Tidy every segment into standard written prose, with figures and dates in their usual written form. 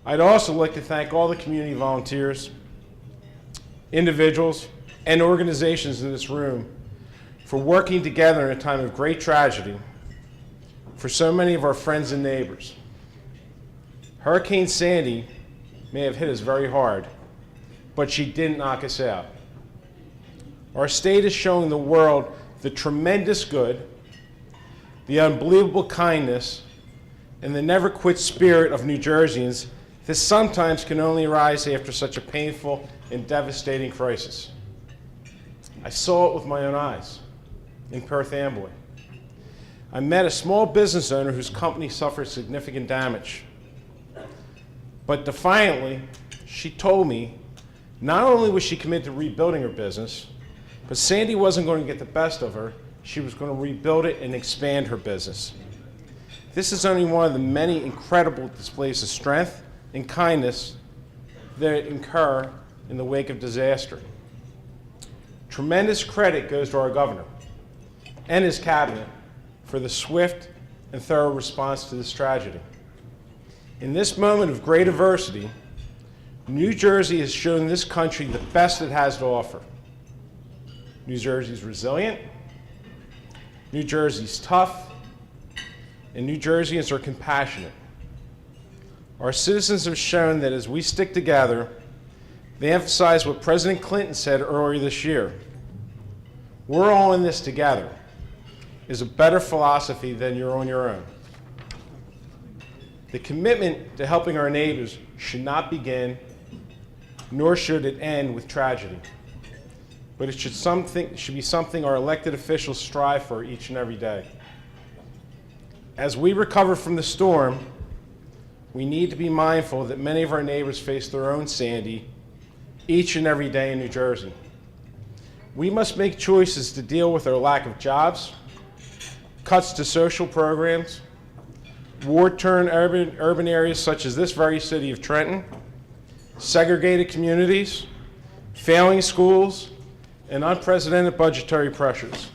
I'd also like to thank all the community volunteers, individuals, and organizations in this room for working together in a time of great tragedy for so many of our friends and neighbors. Hurricane Sandy may have hit us very hard, but she didn't knock us out. Our state is showing the world the tremendous good, the unbelievable kindness, and the never quit spirit of New Jerseyans that sometimes can only arise after such a painful and devastating crisis. I saw it with my own eyes in Perth Amboy. I met a small business owner whose company suffered significant damage. But defiantly, she told me not only was she committed to rebuilding her business, but Sandy wasn't going to get the best of her. She was going to rebuild it and expand her business. This is only one of the many incredible displays of strength and kindness that occur in the wake of disaster. Tremendous credit goes to our governor and his cabinet for the swift and thorough response to this tragedy. In this moment of great adversity, New Jersey has shown this country the best it has to offer. New Jersey's resilient, New Jersey's tough, and New Jerseyans are compassionate. Our citizens have shown that as we stick together, they emphasize what President Clinton said earlier this year. We're all in this together is a better philosophy than you're on your own. The commitment to helping our neighbors should not begin, nor should it end with tragedy. But it should be something our elected officials strive for each and every day. As we recover from the storm, we need to be mindful that many of our neighbors face their own Sandy each and every day in New Jersey. We must make choices to deal with our lack of jobs, cuts to social programs, war-torn urban areas such as this very city of Trenton, segregated communities, failing schools, and unprecedented budgetary pressures.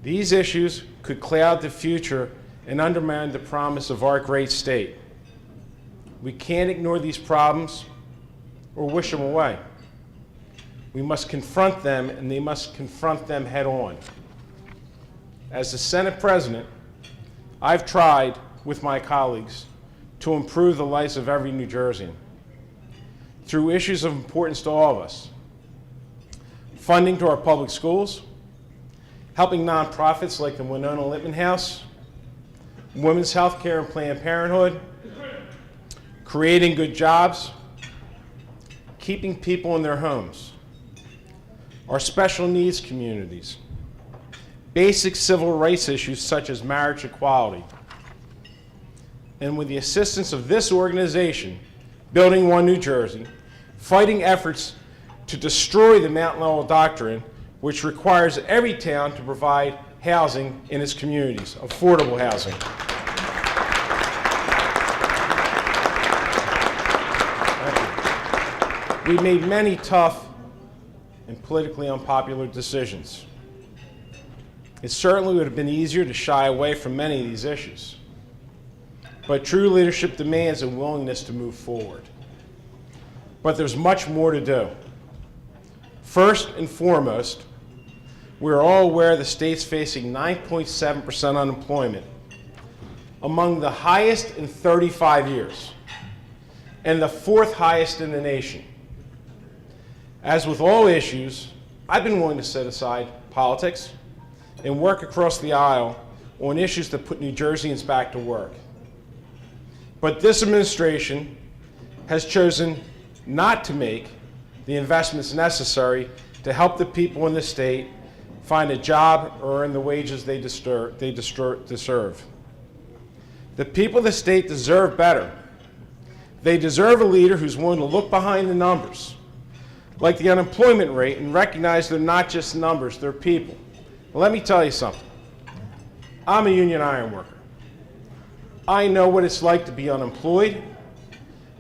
These issues could cloud the future and undermine the promise of our great state. We can't ignore these problems or wish them away. We must confront them, and they must confront them head on. As the Senate President, I've tried with my colleagues to improve the lives of every New Jerseyan through issues of importance to all of us. Funding to our public schools, helping nonprofits like the Winona Littman House, women's health care and Planned Parenthood, creating good jobs, keeping people in their homes, our special needs communities, basic civil rights issues such as marriage equality. And with the assistance of this organization, Building One New Jersey, fighting efforts to destroy the Mountain Laurel Doctrine, which requires every town to provide housing in its communities, affordable housing. We made many tough and politically unpopular decisions. It certainly would have been easier to shy away from many of these issues. But true leadership demands a willingness to move forward. But there's much more to do. First and foremost, we're all aware the state's facing 9.7% unemployment, among the highest in 35 years, and the fourth highest in the nation. As with all issues, I've been willing to set aside politics and work across the aisle on issues that put New Jerseyans back to work. But this administration has chosen not to make the investments necessary to help the people in the state find a job or earn the wages they deserve. The people of the state deserve better. They deserve a leader who's willing to look behind the numbers, like the unemployment rate, and recognize they're not just numbers, they're people. Well, let me tell you something. I'm a union iron worker. I know what it's like to be unemployed.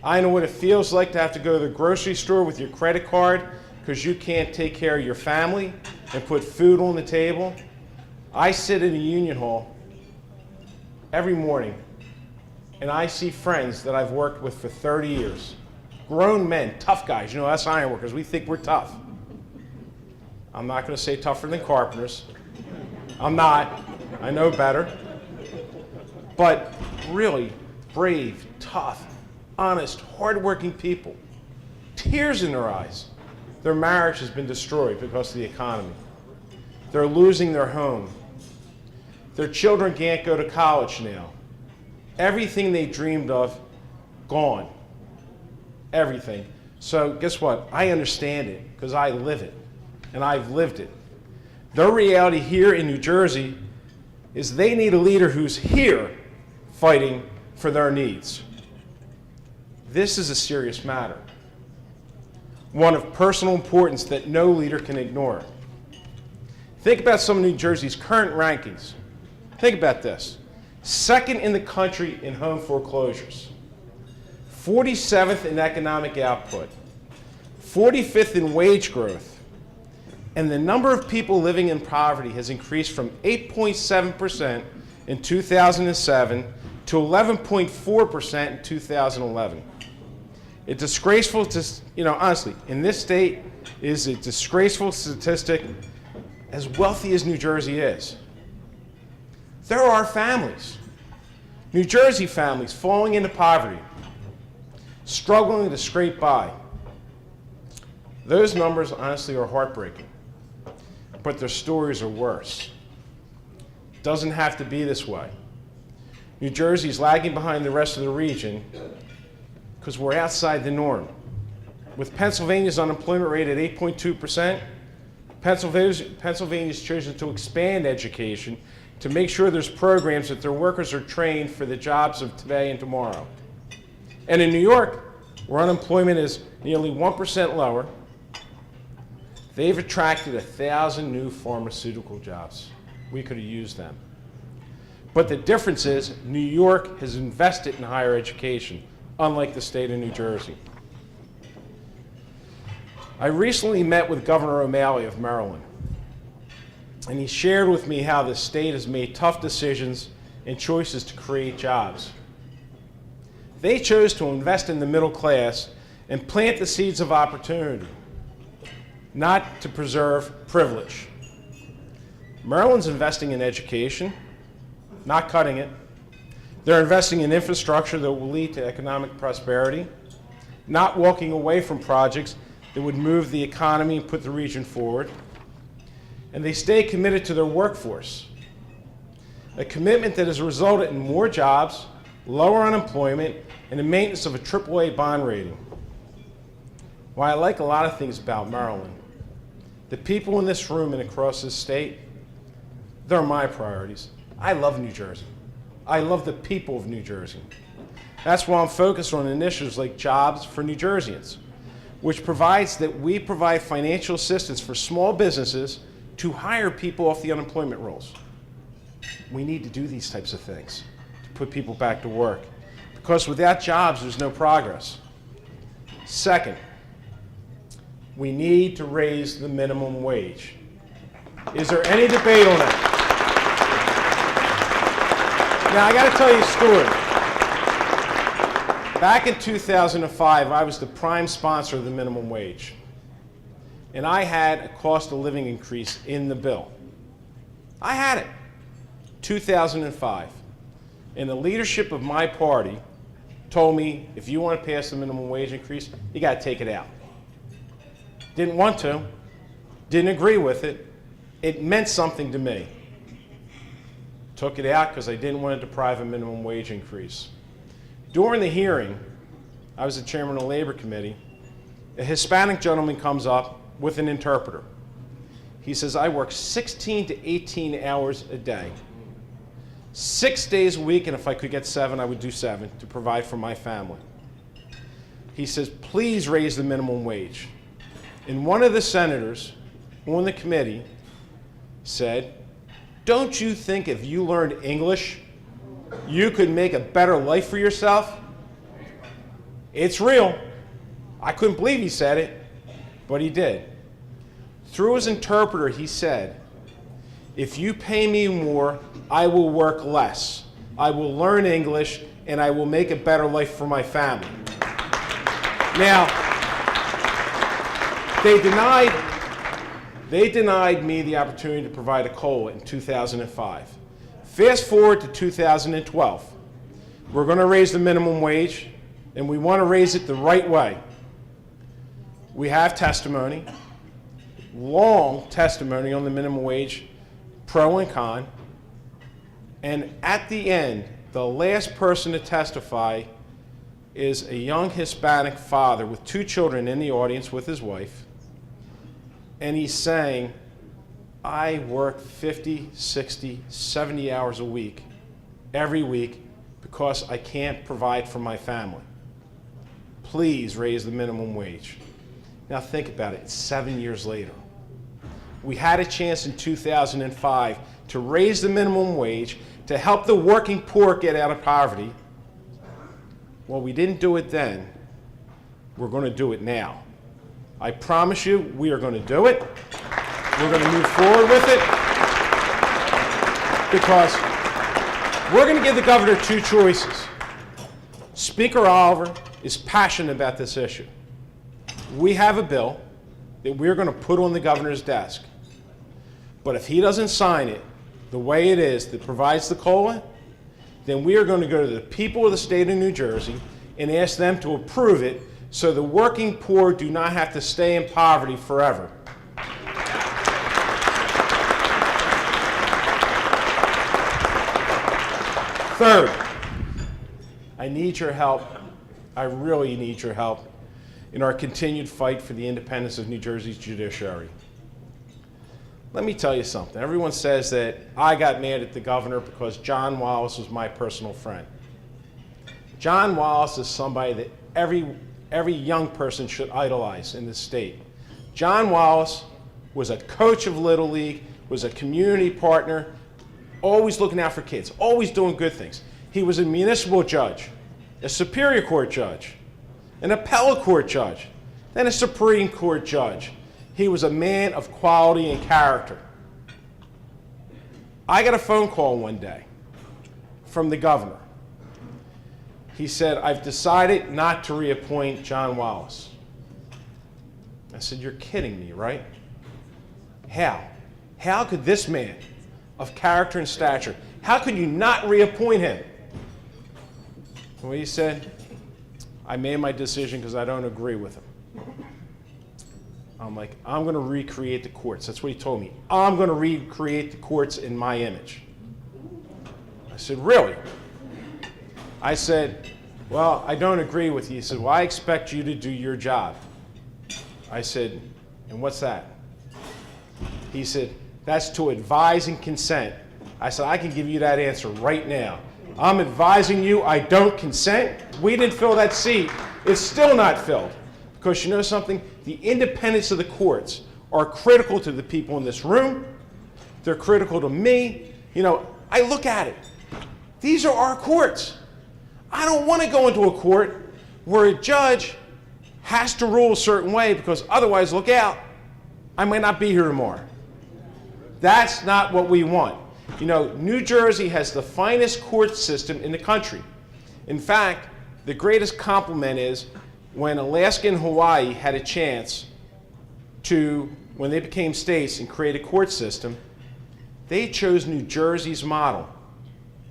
I know what it feels like to have to go to the grocery store with your credit card because you can't take care of your family and put food on the table. I sit in a union hall every morning and I see friends that I've worked with for 30 years, grown men, tough guys. You know, us iron workers, we think we're tough. I'm not going to say tougher than carpenters. I'm not. I know better. But really brave, tough, honest, hardworking people. Tears in their eyes. Their marriage has been destroyed because of the economy. They're losing their home. Their children can't go to college now. Everything they dreamed of, gone. Everything. So guess what? I understand it because I live it, and I've lived it. Their reality here in New Jersey is they need a leader who's here fighting for their needs. This is a serious matter, one of personal importance that no leader can ignore. Think about some of New Jersey's current rankings. Think about this. Second in the country in home foreclosures, 47th in economic output, 45th in wage growth, and the number of people living in poverty has increased from 8.7% in 2007 to 11.4% in 2011. It's disgraceful to, honestly, in this state, it is a disgraceful statistic as wealthy as New Jersey is. There are families, New Jersey families, falling into poverty, struggling to scrape by. Those numbers, honestly, are heartbreaking, but their stories are worse. It doesn't have to be this way. New Jersey is lagging behind the rest of the region because we're outside the norm. With Pennsylvania's unemployment rate at 8.2%, Pennsylvania's chosen to expand education to make sure there's programs that their workers are trained for the jobs of today and tomorrow. And in New York, where unemployment is nearly 1% lower, they've attracted 1,000 new pharmaceutical jobs. We could have used them. But the difference is New York has invested in higher education, unlike the state of New Jersey. I recently met with Governor O'Malley of Maryland, and he shared with me how the state has made tough decisions and choices to create jobs. They chose to invest in the middle class and plant the seeds of opportunity, not to preserve privilege. Maryland's investing in education, not cutting it. They're investing in infrastructure that will lead to economic prosperity, not walking away from projects that would move the economy and put the region forward. And they stay committed to their workforce, a commitment that has resulted in more jobs, lower unemployment, and the maintenance of a AAA bond rating. While I like a lot of things about Maryland, the people in this room and across this state, they're my priorities. I love New Jersey. I love the people of New Jersey. That's why I'm focused on initiatives like Jobs for New Jerseyans, which provides that we provide financial assistance for small businesses to hire people off the unemployment rolls. We need to do these types of things to put people back to work, because without jobs, there's no progress. Second, we need to raise the minimum wage. Is there any debate on that? Now, I got to tell you a story. Back in 2005, I was the prime sponsor of the minimum wage. And I had a cost of living increase in the bill. I had it. 2005. And the leadership of my party told me, if you want to pass the minimum wage increase, you got to take it out. Didn't want to. Didn't agree with it. It meant something to me. Took it out because I didn't want to deprive a minimum wage increase. During the hearing, I was the chairman of the Labor Committee, a Hispanic gentleman comes up with an interpreter. He says, I work 16 to 18 hours a day, 6 days a week, and if I could get 7, I would do 7 to provide for my family. He says, please raise the minimum wage. And one of the senators on the committee said, don't you think if you learned English, you could make a better life for yourself? It's real. I couldn't believe he said it, but he did. Through his interpreter, he said, if you pay me more, I will work less. I will learn English, and I will make a better life for my family. Now, they denied me the opportunity to provide a COLA in 2005. Fast forward to 2012. We're going to raise the minimum wage, and we want to raise it the right way. We have testimony, long testimony on the minimum wage, pro and con, and at the end, the last person to testify is a young Hispanic father with 2 children in the audience with his wife, and he's saying, I work 50, 60, 70 hours a week, every week, because I can't provide for my family. Please raise the minimum wage. Now think about it, it's 7 years later. We had a chance in 2005 to raise the minimum wage to help the working poor get out of poverty. Well, we didn't do it then. We're going to do it now. I promise you, we are going to do it. We're going to move forward with it because we're going to give the governor 2 choices. Speaker Oliver is passionate about this issue. We have a bill that we're going to put on the governor's desk. But if he doesn't sign it the way it is that provides the COLA, then we are going to go to the people of the state of New Jersey and ask them to approve it so the working poor do not have to stay in poverty forever. Third, I need your help. I really need your help in our continued fight for the independence of New Jersey's judiciary. Let me tell you something. Everyone says that I got mad at the governor because John Wallace was my personal friend. John Wallace is somebody that every young person should idolize in this state. John Wallace was a coach of Little League, was a community partner, always looking out for kids, always doing good things. He was a municipal judge, a Superior Court judge, an appellate court judge, then a Supreme Court judge. He was a man of quality and character. I got a phone call one day from the governor. He said, I've decided not to reappoint John Wallace. I said, you're kidding me, right? How? How could this man of character and stature, how could you not reappoint him? Well, he said, I made my decision because I don't agree with him. I'm like, I'm going to recreate the courts. That's what he told me. I'm going to recreate the courts in my image. I said, really? I said, well, I don't agree with you. He said, well, I expect you to do your job. I said, and what's that? He said, that's to advise and consent. I said, I can give you that answer right now. I'm advising you I don't consent. We didn't fill that seat. It's still not filled. Because you know something? The independence of the courts are critical to the people in this room. They're critical to me. You know, I look at it. These are our courts. I don't want to go into a court where a judge has to rule a certain way because otherwise, look out, I might not be here tomorrow. That's not what we want. You know, New Jersey has the finest court system in the country. In fact, the greatest compliment is when Alaska and Hawaii had a chance to, when they became states and create a court system, they chose New Jersey's model.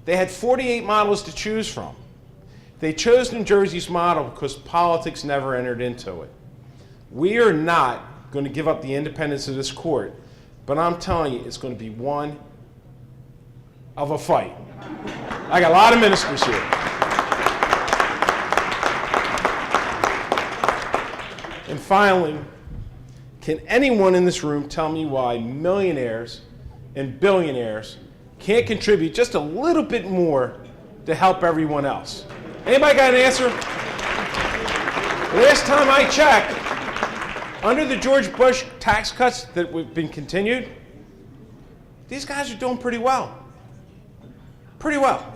They had 48 models to choose from. They chose New Jersey's model because politics never entered into it. We are not going to give up the independence of this court, but I'm telling you, it's going to be one of a fight. I got a lot of ministers here. And finally, can anyone in this room tell me why millionaires and billionaires can't contribute just a little bit more to help everyone else? Anybody got an answer? Last time I checked, under the George Bush tax cuts that have been continued, these guys are doing pretty well. Pretty well.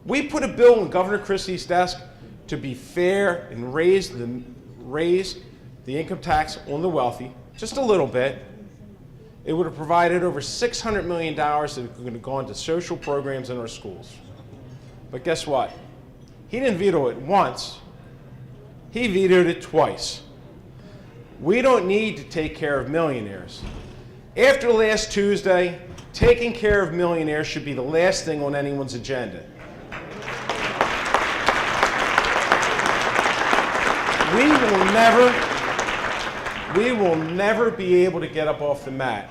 We put a bill on Governor Christie's desk to be fair and raise the income tax on the wealthy just a little bit. It would have provided over $600 million that are going to go into social programs in our schools. But guess what? He didn't veto it once. He vetoed it twice. We don't need to take care of millionaires. After last Tuesday, taking care of millionaires should be the last thing on anyone's agenda. We will never be able to get up off the mat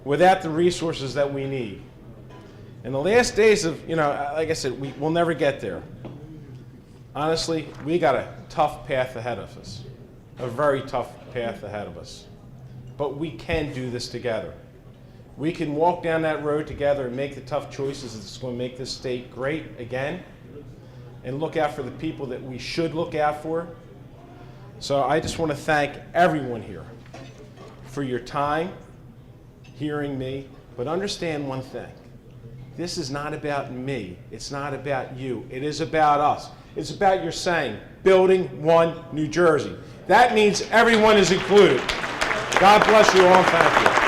without the resources that we need. In the last days of, like I said, we'll never get there. Honestly, we got a tough path ahead of us, a very tough path ahead of us. But we can do this together. We can walk down that road together and make the tough choices that's going to make this state great again, and look out for the people that we should look out for. So I just want to thank everyone here for your time, hearing me, but understand one thing. This is not about me. It's not about you. It is about us. It's about your saying, Building 1 New Jersey. That means everyone is included. God bless you all, and thank you.